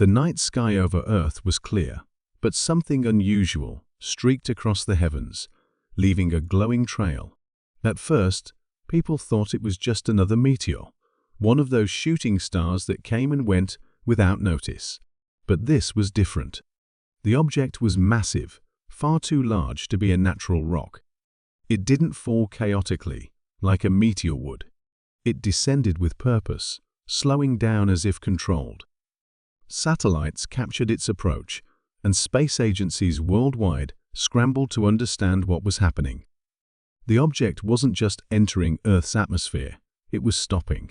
The night sky over Earth was clear, but something unusual streaked across the heavens, leaving a glowing trail. At first, people thought it was just another meteor, one of those shooting stars that came and went without notice. But this was different. The object was massive, far too large to be a natural rock. It didn't fall chaotically, like a meteor would. It descended with purpose, slowing down as if controlled. Satellites captured its approach, and space agencies worldwide scrambled to understand what was happening. The object wasn't just entering Earth's atmosphere, it was stopping.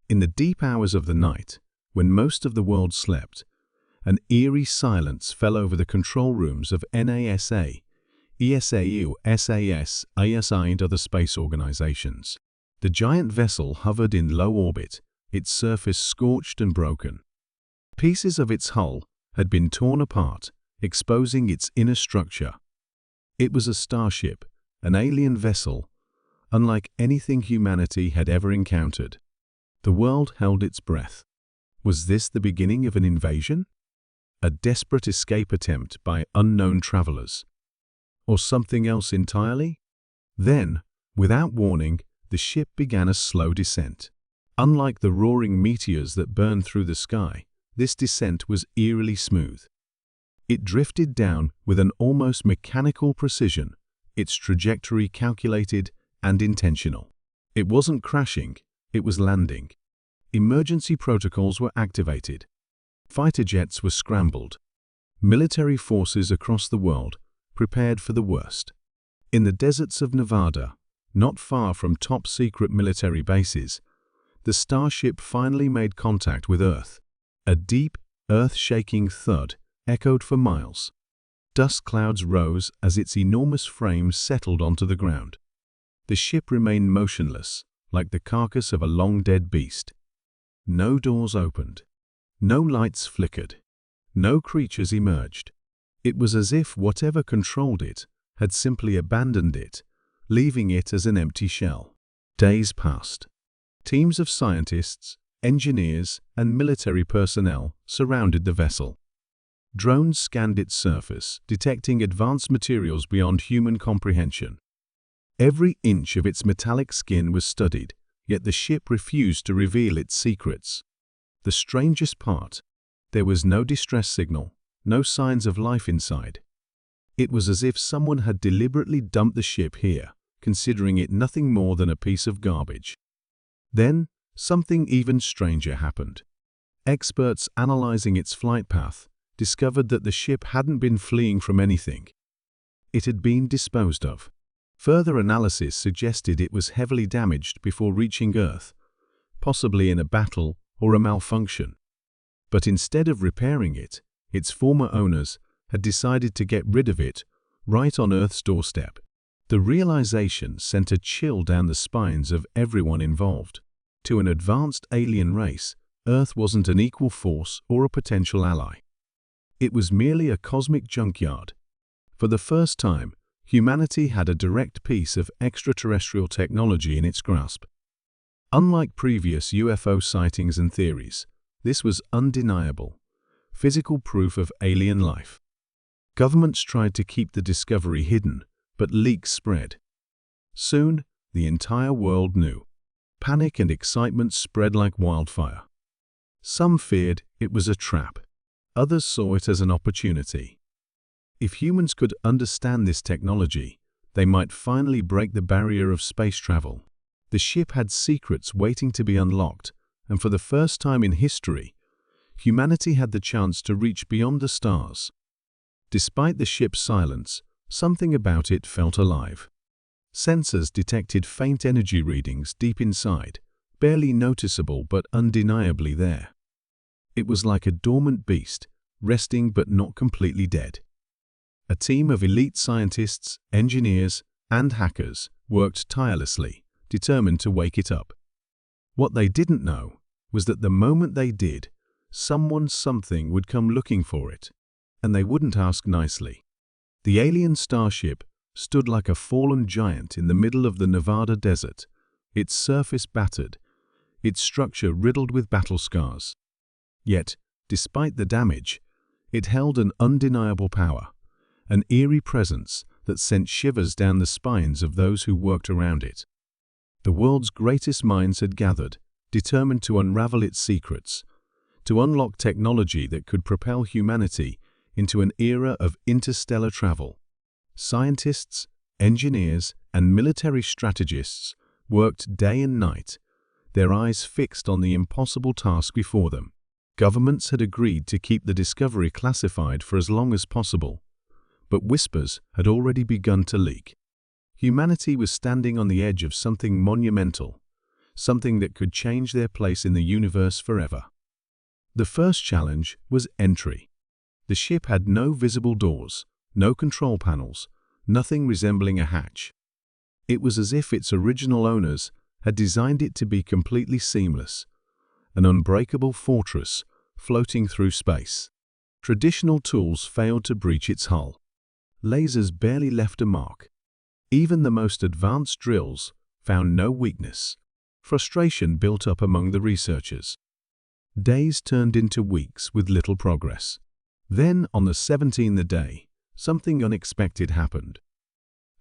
In the deep hours of the night, when most of the world slept, an eerie silence fell over the control rooms of NASA, ESA, SAS, ISI, and other space organizations. The giant vessel hovered in low orbit, its surface scorched and broken. Pieces of its hull had been torn apart, exposing its inner structure. It was a starship, an alien vessel, unlike anything humanity had ever encountered. The world held its breath. Was this the beginning of an invasion? A desperate escape attempt by unknown travelers? Or something else entirely? Then, without warning, the ship began a slow descent. Unlike the roaring meteors that burned through the sky, this descent was eerily smooth. It drifted down with an almost mechanical precision, its trajectory calculated and intentional. It wasn't crashing, it was landing. Emergency protocols were activated. Fighter jets were scrambled. Military forces across the world prepared for the worst. In the deserts of Nevada, not far from top-secret military bases, the starship finally made contact with Earth. A deep, earth-shaking thud echoed for miles. Dust clouds rose as its enormous frame settled onto the ground. The ship remained motionless, like the carcass of a long-dead beast. No doors opened. No lights flickered. No creatures emerged. It was as if whatever controlled it had simply abandoned it, leaving it as an empty shell. Days passed. Teams of scientists, engineers, and military personnel surrounded the vessel. Drones scanned its surface, detecting advanced materials beyond human comprehension. Every inch of its metallic skin was studied, yet the ship refused to reveal its secrets. The strangest part, there was no distress signal, no signs of life inside. It was as if someone had deliberately dumped the ship here, considering it nothing more than a piece of garbage. Then, something even stranger happened. Experts analyzing its flight path discovered that the ship hadn't been fleeing from anything. It had been disposed of. Further analysis suggested it was heavily damaged before reaching Earth, possibly in a battle or a malfunction. But instead of repairing it, its former owners had decided to get rid of it right on Earth's doorstep. The realization sent a chill down the spines of everyone involved. To an advanced alien race, Earth wasn't an equal force or a potential ally. It was merely a cosmic junkyard. For the first time, humanity had a direct piece of extraterrestrial technology in its grasp. Unlike previous UFO sightings and theories, this was undeniable, physical proof of alien life. Governments tried to keep the discovery hidden, but leaks spread. Soon, the entire world knew. Panic and excitement spread like wildfire. Some feared it was a trap. Others saw it as an opportunity. If humans could understand this technology, they might finally break the barrier of space travel. The ship had secrets waiting to be unlocked, and for the first time in history, humanity had the chance to reach beyond the stars. Despite the ship's silence, something about it felt alive. Sensors detected faint energy readings deep inside, barely noticeable but undeniably there. It was like a dormant beast, resting but not completely dead. A team of elite scientists, engineers, and hackers worked tirelessly, determined to wake it up. What they didn't know was that the moment they did, something would come looking for it, and they wouldn't ask nicely. The alien starship stood like a fallen giant in the middle of the Nevada desert, its surface battered, its structure riddled with battle scars. Yet, despite the damage, it held an undeniable power, an eerie presence that sent shivers down the spines of those who worked around it. The world's greatest minds had gathered, determined to unravel its secrets, to unlock technology that could propel humanity into an era of interstellar travel. Scientists, engineers, and military strategists worked day and night, their eyes fixed on the impossible task before them. Governments had agreed to keep the discovery classified for as long as possible, but whispers had already begun to leak. Humanity was standing on the edge of something monumental, something that could change their place in the universe forever. The first challenge was entry. The ship had no visible doors, no control panels, nothing resembling a hatch. It was as if its original owners had designed it to be completely seamless, an unbreakable fortress floating through space. Traditional tools failed to breach its hull. Lasers barely left a mark. Even the most advanced drills found no weakness. Frustration built up among the researchers. Days turned into weeks with little progress. Then, on the 17th day, something unexpected happened.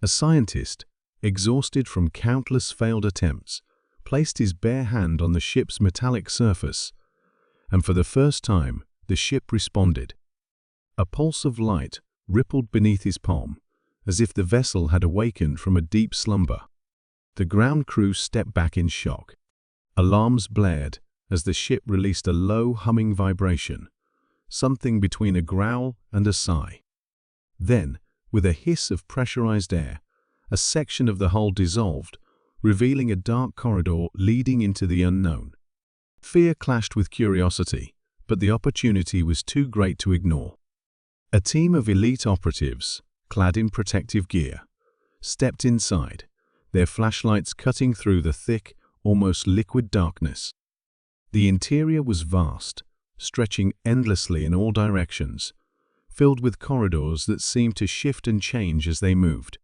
A scientist, exhausted from countless failed attempts, placed his bare hand on the ship's metallic surface, and for the first time, the ship responded. A pulse of light rippled beneath his palm, as if the vessel had awakened from a deep slumber. The ground crew stepped back in shock. Alarms blared as the ship released a low, humming vibration, something between a growl and a sigh. Then, with a hiss of pressurized air, a section of the hull dissolved, revealing a dark corridor leading into the unknown. Fear clashed with curiosity, but the opportunity was too great to ignore. A team of elite operatives, clad in protective gear, stepped inside, their flashlights cutting through the thick, almost liquid darkness. The interior was vast, stretching endlessly in all directions, filled with corridors that seemed to shift and change as they moved.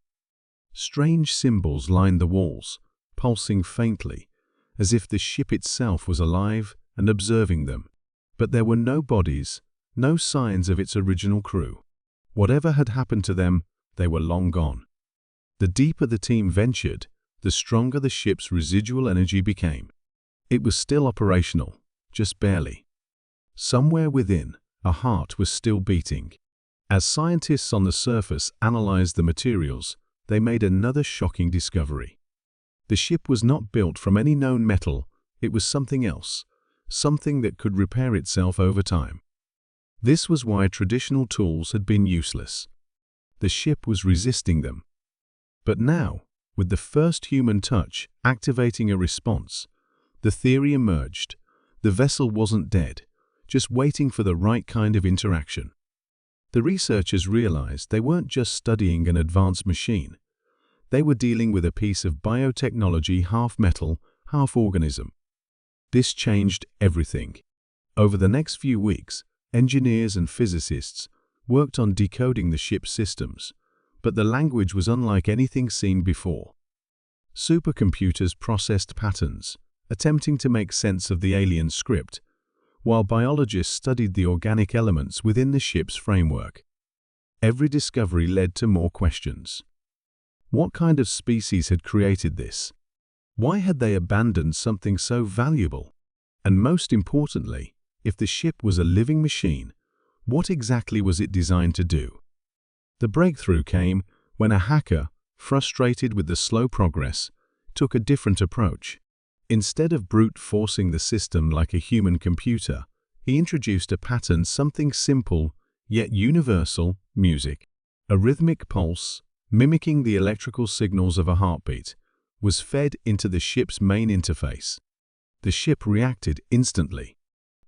Strange symbols lined the walls, pulsing faintly, as if the ship itself was alive and observing them. But there were no bodies, no signs of its original crew. Whatever had happened to them, they were long gone. The deeper the team ventured, the stronger the ship's residual energy became. It was still operational, just barely. Somewhere within, a heart was still beating. As scientists on the surface analyzed the materials, they made another shocking discovery. The ship was not built from any known metal, it was something else, something that could repair itself over time. This was why traditional tools had been useless. The ship was resisting them. But now, with the first human touch activating a response, the theory emerged. The vessel wasn't dead, just waiting for the right kind of interaction. The researchers realized they weren't just studying an advanced machine. They were dealing with a piece of biotechnology, half metal, half organism. This changed everything. Over the next few weeks, engineers and physicists worked on decoding the ship's systems, but the language was unlike anything seen before. Supercomputers processed patterns, attempting to make sense of the alien script, while biologists studied the organic elements within the ship's framework. Every discovery led to more questions. What kind of species had created this? Why had they abandoned something so valuable? And most importantly, if the ship was a living machine, what exactly was it designed to do? The breakthrough came when a hacker, frustrated with the slow progress, took a different approach. Instead of brute forcing the system like a human computer, he introduced a pattern, something simple yet universal: music. A rhythmic pulse, mimicking the electrical signals of a heartbeat, was fed into the ship's main interface. The ship reacted instantly.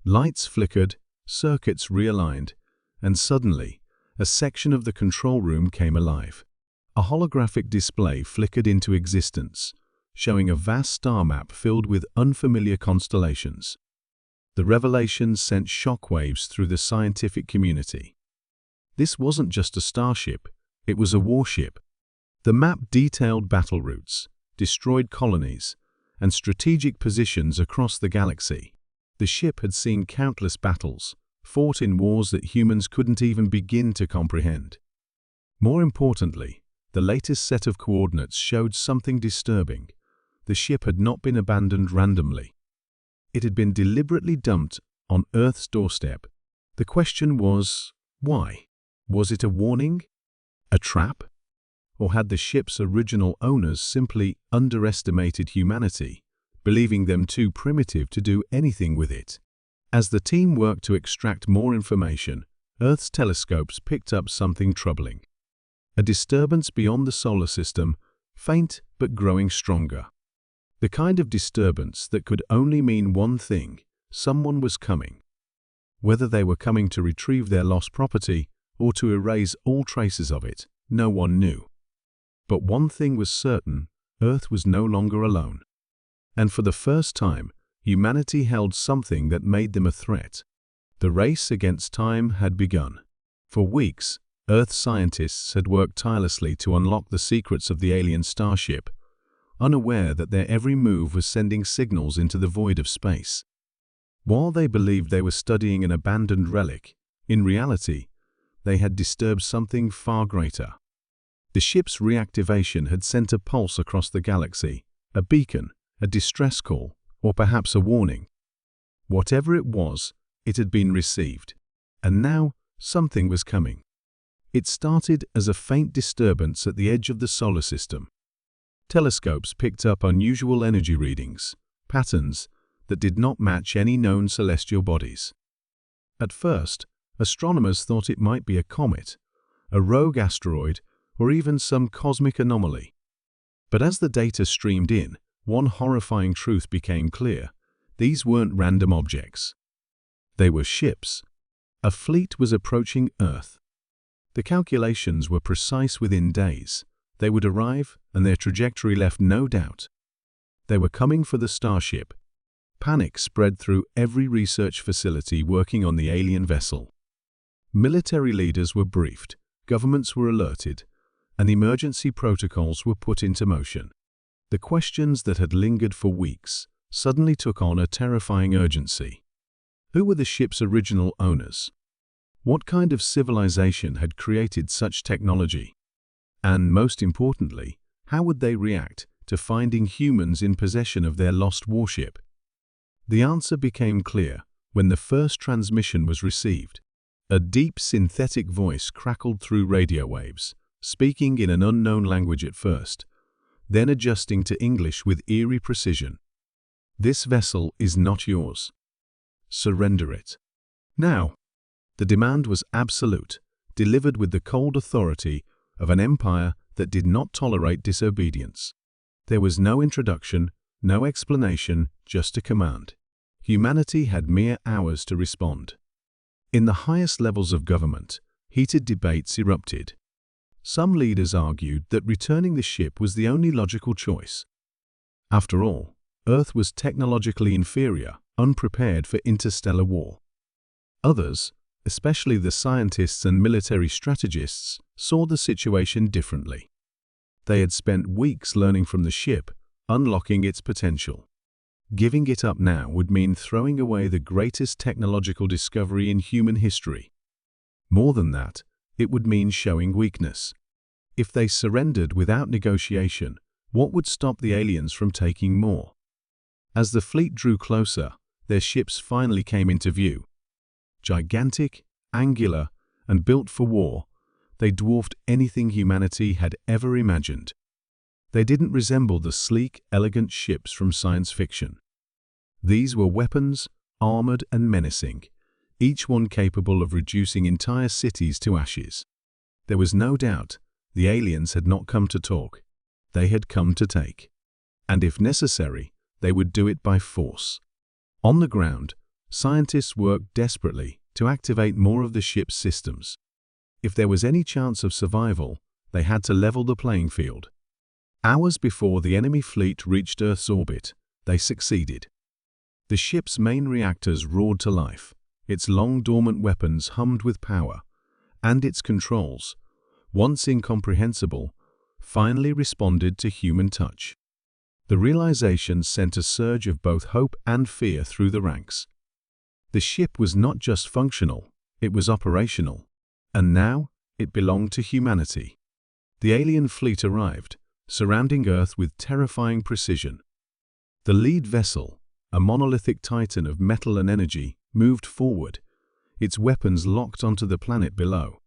Lights flickered, circuits realigned, and suddenly, a section of the control room came alive. A holographic display flickered into existence, showing a vast star map filled with unfamiliar constellations. The revelation sent shockwaves through the scientific community. This wasn't just a starship, it was a warship. The map detailed battle routes, destroyed colonies, and strategic positions across the galaxy. The ship had seen countless battles, fought in wars that humans couldn't even begin to comprehend. More importantly, the latest set of coordinates showed something disturbing. The ship had not been abandoned randomly. It had been deliberately dumped on Earth's doorstep. The question was, why? Was it a warning? A trap? Or had the ship's original owners simply underestimated humanity, believing them too primitive to do anything with it? As the team worked to extract more information, Earth's telescopes picked up something troubling. A disturbance beyond the solar system, faint but growing stronger. The kind of disturbance that could only mean one thing: someone was coming. Whether they were coming to retrieve their lost property or to erase all traces of it, no one knew. But one thing was certain: Earth was no longer alone. And for the first time, humanity held something that made them a threat. The race against time had begun. For weeks, Earth scientists had worked tirelessly to unlock the secrets of the alien starship, unaware that their every move was sending signals into the void of space. While they believed they were studying an abandoned relic, in reality, they had disturbed something far greater. The ship's reactivation had sent a pulse across the galaxy, a beacon, a distress call, or perhaps a warning. Whatever it was, it had been received. And now, something was coming. It started as a faint disturbance at the edge of the solar system. Telescopes picked up unusual energy readings, patterns that did not match any known celestial bodies. At first, astronomers thought it might be a comet, a rogue asteroid, or even some cosmic anomaly. But as the data streamed in, one horrifying truth became clear: these weren't random objects. They were ships. A fleet was approaching Earth. The calculations were precise. Within days, they would arrive, and their trajectory left no doubt. They were coming for the starship. Panic spread through every research facility working on the alien vessel. Military leaders were briefed, governments were alerted, and emergency protocols were put into motion. The questions that had lingered for weeks suddenly took on a terrifying urgency. Who were the ship's original owners? What kind of civilization had created such technology? And most importantly, how would they react to finding humans in possession of their lost warship? The answer became clear when the first transmission was received. A deep synthetic voice crackled through radio waves, speaking in an unknown language at first, then adjusting to English with eerie precision. "This vessel is not yours. Surrender it now." The demand was absolute, delivered with the cold authority of an empire that did not tolerate disobedience. There was no introduction, no explanation, just a command. Humanity had mere hours to respond. In the highest levels of government, heated debates erupted. Some leaders argued that returning the ship was the only logical choice. After all, Earth was technologically inferior, unprepared for interstellar war. Others, especially the scientists and military strategists, saw the situation differently. They had spent weeks learning from the ship, unlocking its potential. Giving it up now would mean throwing away the greatest technological discovery in human history. More than that, it would mean showing weakness. If they surrendered without negotiation, what would stop the aliens from taking more? As the fleet drew closer, their ships finally came into view. Gigantic, angular, and built for war, they dwarfed anything humanity had ever imagined. They didn't resemble the sleek, elegant ships from science fiction. These were weapons, armored and menacing, each one capable of reducing entire cities to ashes. There was no doubt the aliens had not come to talk. They had come to take. And if necessary, they would do it by force. On the ground, scientists worked desperately to activate more of the ship's systems. If there was any chance of survival, they had to level the playing field. Hours before the enemy fleet reached Earth's orbit, they succeeded. The ship's main reactors roared to life, its long dormant weapons hummed with power, and its controls, once incomprehensible, finally responded to human touch. The realization sent a surge of both hope and fear through the ranks. The ship was not just functional, it was operational. And now, it belonged to humanity. The alien fleet arrived, surrounding Earth with terrifying precision. The lead vessel, a monolithic titan of metal and energy, moved forward, its weapons locked onto the planet below.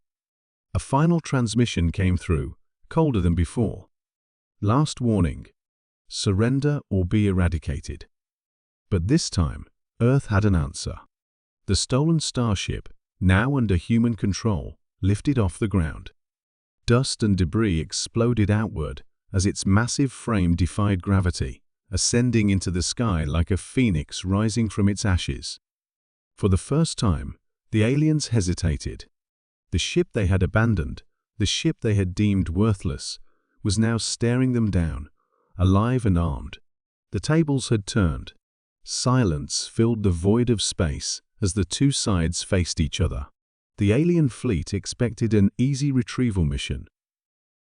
A final transmission came through, colder than before. Last warning: surrender or be eradicated. But this time, Earth had an answer. The stolen starship, now under human control, lifted off the ground. Dust and debris exploded outward as its massive frame defied gravity, ascending into the sky like a phoenix rising from its ashes. For the first time, the aliens hesitated. The ship they had abandoned, the ship they had deemed worthless, was now staring them down, alive and armed. The tables had turned. Silence filled the void of space as the two sides faced each other. The alien fleet expected an easy retrieval mission.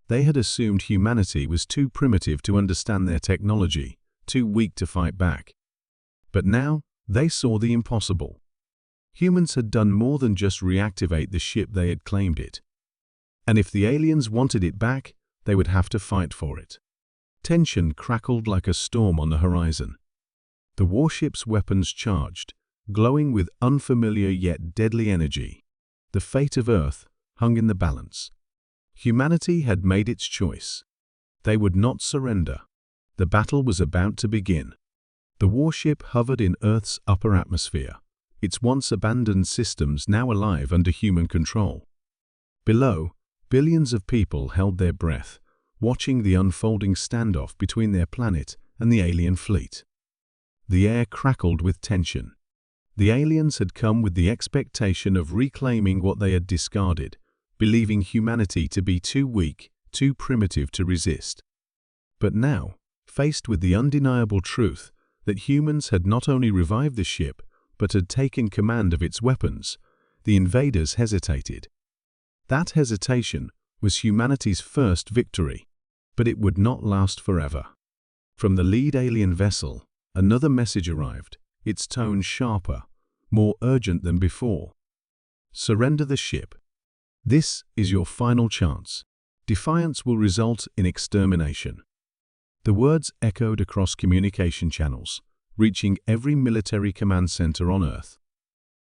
They had assumed humanity was too primitive to understand their technology, too weak to fight back. But now, they saw the impossible. Humans had done more than just reactivate the ship they had claimed it. And if the aliens wanted it back, they would have to fight for it. Tension crackled like a storm on the horizon. The warship's weapons charged, glowing with unfamiliar yet deadly energy. The fate of Earth hung in the balance. Humanity had made its choice. They would not surrender. The battle was about to begin. The warship hovered in Earth's upper atmosphere, its once abandoned systems now alive under human control. Below, billions of people held their breath, watching the unfolding standoff between their planet and the alien fleet. The air crackled with tension. The aliens had come with the expectation of reclaiming what they had discarded, believing humanity to be too weak, too primitive to resist. But now, faced with the undeniable truth that humans had not only revived the ship, but had taken command of its weapons, the invaders hesitated. That hesitation was humanity's first victory, but it would not last forever. From the lead alien vessel, another message arrived, its tone sharper, more urgent than before. Surrender the ship. This is your final chance. Defiance will result in extermination. The words echoed across communication channels, reaching every military command center on Earth.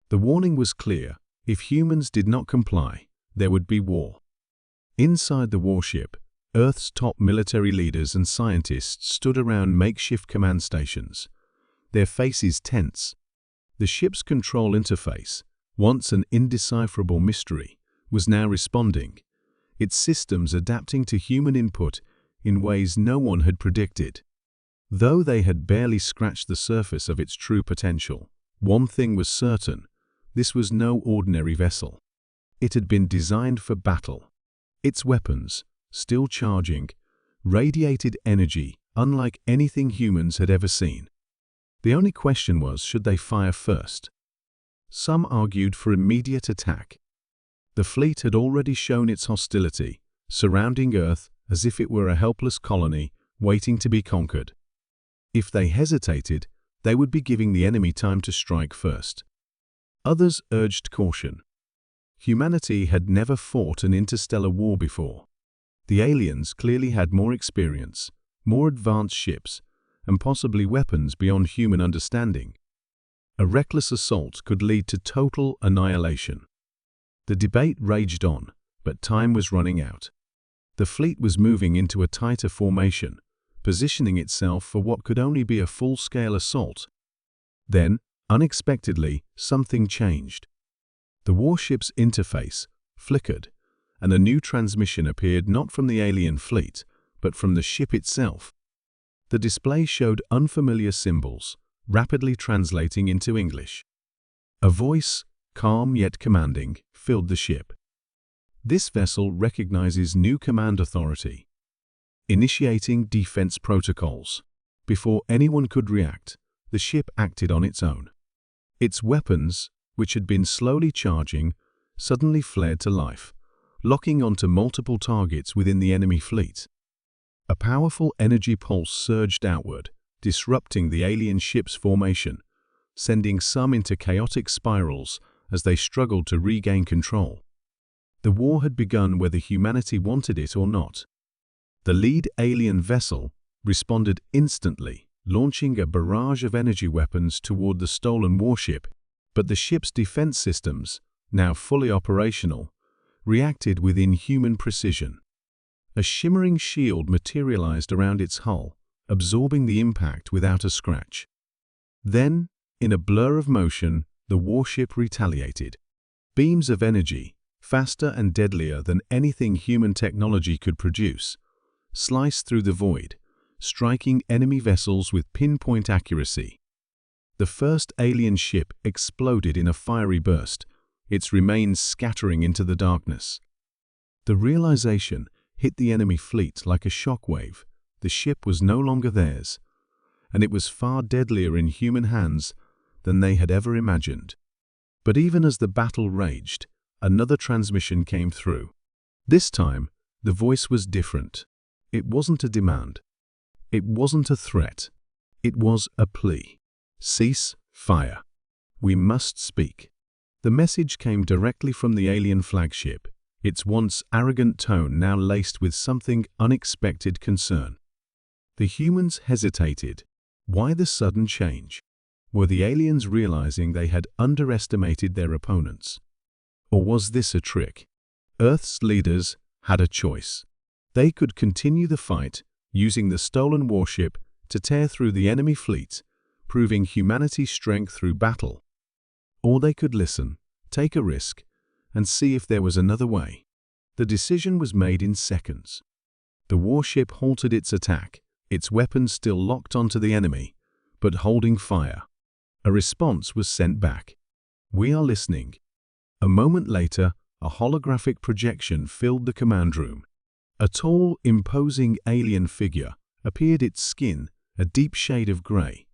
The warning was clear: if humans did not comply, there would be war. Inside the warship, Earth's top military leaders and scientists stood around makeshift command stations, their faces tense. The ship's control interface, once an indecipherable mystery, was now responding, its systems adapting to human input in ways no one had predicted. Though they had barely scratched the surface of its true potential, one thing was certain: this was no ordinary vessel. It had been designed for battle. Its weapons, still charging, radiated energy unlike anything humans had ever seen. The only question was, should they fire first? Some argued for immediate attack. The fleet had already shown its hostility, surrounding Earth as if it were a helpless colony waiting to be conquered. If they hesitated, they would be giving the enemy time to strike first. Others urged caution. Humanity had never fought an interstellar war before. The aliens clearly had more experience, more advanced ships, and possibly weapons beyond human understanding. A reckless assault could lead to total annihilation. The debate raged on, but time was running out. The fleet was moving into a tighter formation, positioning itself for what could only be a full-scale assault. Then, unexpectedly, something changed. The warship's interface flickered, and a new transmission appeared not from the alien fleet, but from the ship itself. The display showed unfamiliar symbols, rapidly translating into English. A voice, calm yet commanding, filled the ship. This vessel recognizes new command authority. Initiating defense protocols. Before anyone could react, the ship acted on its own. Its weapons, which had been slowly charging, suddenly flared to life, locking onto multiple targets within the enemy fleet. A powerful energy pulse surged outward, disrupting the alien ship's formation, sending some into chaotic spirals as they struggled to regain control. The war had begun whether humanity wanted it or not. The lead alien vessel responded instantly, launching a barrage of energy weapons toward the stolen warship, but the ship's defense systems, now fully operational, reacted with inhuman precision. A shimmering shield materialized around its hull, absorbing the impact without a scratch. Then, in a blur of motion, the warship retaliated. Beams of energy, faster and deadlier than anything human technology could produce, sliced through the void, striking enemy vessels with pinpoint accuracy. The first alien ship exploded in a fiery burst, its remains scattering into the darkness. The realization hit the enemy fleet like a shockwave. The ship was no longer theirs, and it was far deadlier in human hands than they had ever imagined. But even as the battle raged, another transmission came through. This time, the voice was different. It wasn't a demand. It wasn't a threat. It was a plea. Cease fire. We must speak. The message came directly from the alien flagship, its once arrogant tone now laced with something unexpected concern. The humans hesitated. Why the sudden change? Were the aliens realizing they had underestimated their opponents? Or was this a trick? Earth's leaders had a choice. They could continue the fight, using the stolen warship to tear through the enemy fleet, proving humanity's strength through battle. Or they could listen, take a risk, and see if there was another way. The decision was made in seconds. The warship halted its attack, its weapons still locked onto the enemy, but holding fire. A response was sent back. "We are listening." A moment later, a holographic projection filled the command room. A tall, imposing alien figure appeared, its skin a deep shade of gray,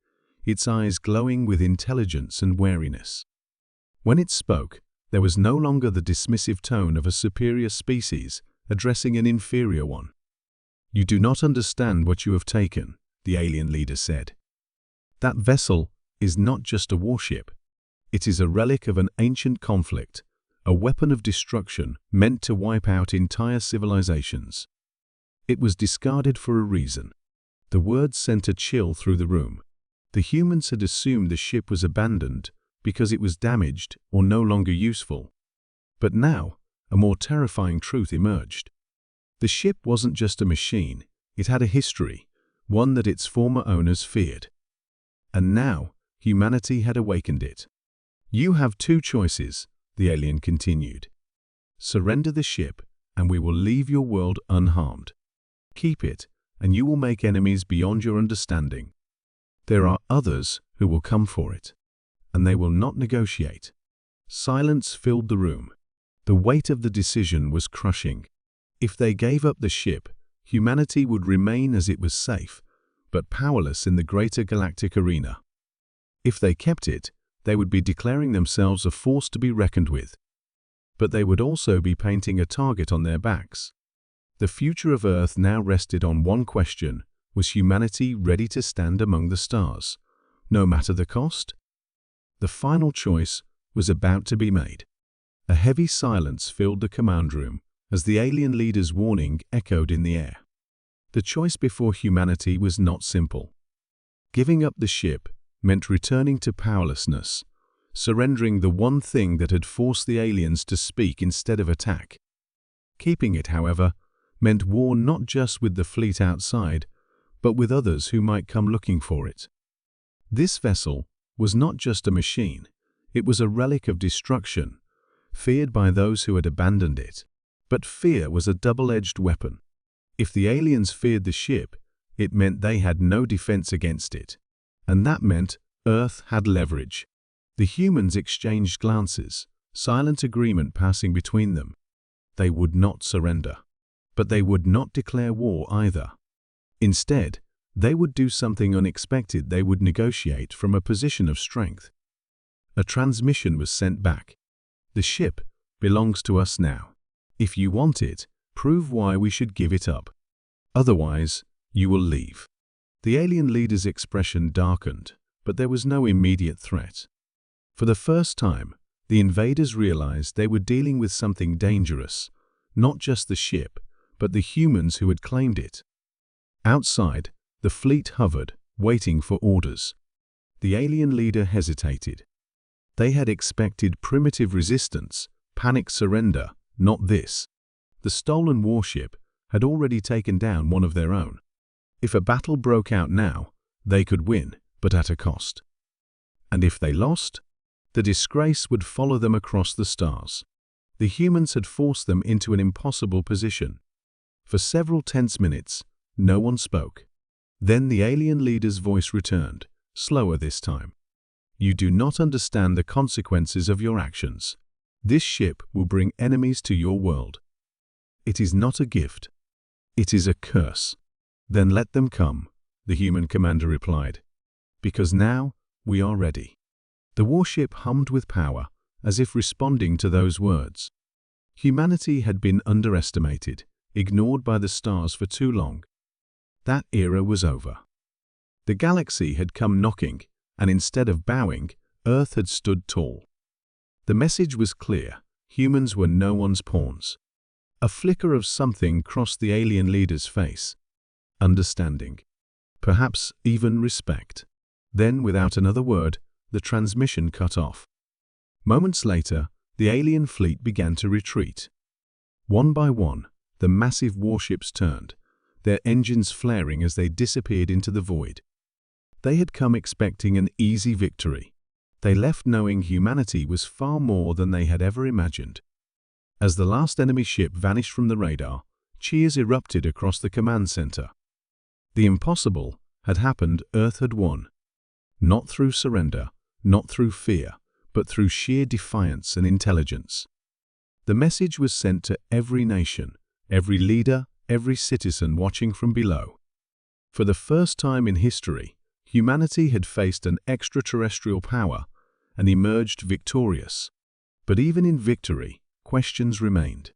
its eyes glowing with intelligence and wariness. When it spoke, there was no longer the dismissive tone of a superior species addressing an inferior one. "You do not understand what you have taken," the alien leader said. "That vessel is not just a warship. It is a relic of an ancient conflict, a weapon of destruction meant to wipe out entire civilizations. It was discarded for a reason." The words sent a chill through the room. The humans had assumed the ship was abandoned because it was damaged or no longer useful. But now, a more terrifying truth emerged. The ship wasn't just a machine, it had a history, one that its former owners feared. And now, humanity had awakened it. "You have two choices," the alien continued. "Surrender the ship, and we will leave your world unharmed. Keep it, and you will make enemies beyond your understanding. There are others who will come for it, and they will not negotiate." Silence filled the room. The weight of the decision was crushing. If they gave up the ship, humanity would remain as it was, safe, but powerless in the greater galactic arena. If they kept it, they would be declaring themselves a force to be reckoned with. But they would also be painting a target on their backs. The future of Earth now rested on one question: was humanity ready to stand among the stars, no matter the cost? The final choice was about to be made. A heavy silence filled the command room as the alien leader's warning echoed in the air. The choice before humanity was not simple. Giving up the ship meant returning to powerlessness, surrendering the one thing that had forced the aliens to speak instead of attack. Keeping it, however, meant war not just with the fleet outside, but with others who might come looking for it. This vessel was not just a machine, it was a relic of destruction, feared by those who had abandoned it. But fear was a double-edged weapon. If the aliens feared the ship, it meant they had no defense against it. And that meant Earth had leverage. The humans exchanged glances, silent agreement passing between them. They would not surrender. But they would not declare war either. Instead, they would do something unexpected. They would negotiate from a position of strength. A transmission was sent back. "The ship belongs to us now. If you want it, prove why we should give it up. Otherwise, you will leave." The alien leader's expression darkened, but there was no immediate threat. For the first time, the invaders realized they were dealing with something dangerous, not just the ship, but the humans who had claimed it. Outside, the fleet hovered, waiting for orders. The alien leader hesitated. They had expected primitive resistance, panicked surrender, not this. The stolen warship had already taken down one of their own. If a battle broke out now, they could win, but at a cost. And if they lost, the disgrace would follow them across the stars. The humans had forced them into an impossible position. For several tense minutes, no one spoke. Then the alien leader's voice returned, slower this time. You do not understand the consequences of your actions. This ship will bring enemies to your world. It is not a gift. It is a curse. Then let them come, the human commander replied. Because now we are ready. The warship hummed with power, as if responding to those words. Humanity had been underestimated, ignored by the stars for too long. That era was over. The galaxy had come knocking, and instead of bowing, Earth had stood tall. The message was clear: humans were no one's pawns. A flicker of something crossed the alien leader's face. Understanding. Perhaps even respect. Then, without another word, the transmission cut off. Moments later, the alien fleet began to retreat. One by one, the massive warships turned, their engines flaring as they disappeared into the void. They had come expecting an easy victory. They left knowing humanity was far more than they had ever imagined. As the last enemy ship vanished from the radar, cheers erupted across the command center. The impossible had happened. Earth had won. Not through surrender, not through fear, but through sheer defiance and intelligence. The message was sent to every nation, every leader, every citizen watching from below. For the first time in history, humanity had faced an extraterrestrial power and emerged victorious. But even in victory, questions remained.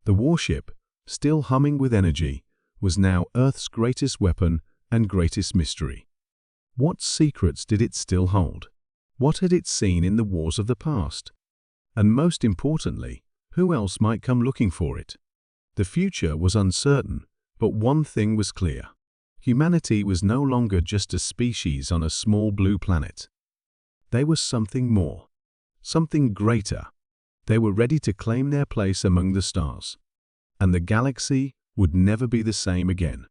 The warship, still humming with energy, was now Earth's greatest weapon and greatest mystery. What secrets did it still hold? What had it seen in the wars of the past? And most importantly, who else might come looking for it? The future was uncertain, but one thing was clear. Humanity was no longer just a species on a small blue planet. They were something more, something greater. They were ready to claim their place among the stars. And the galaxy would never be the same again.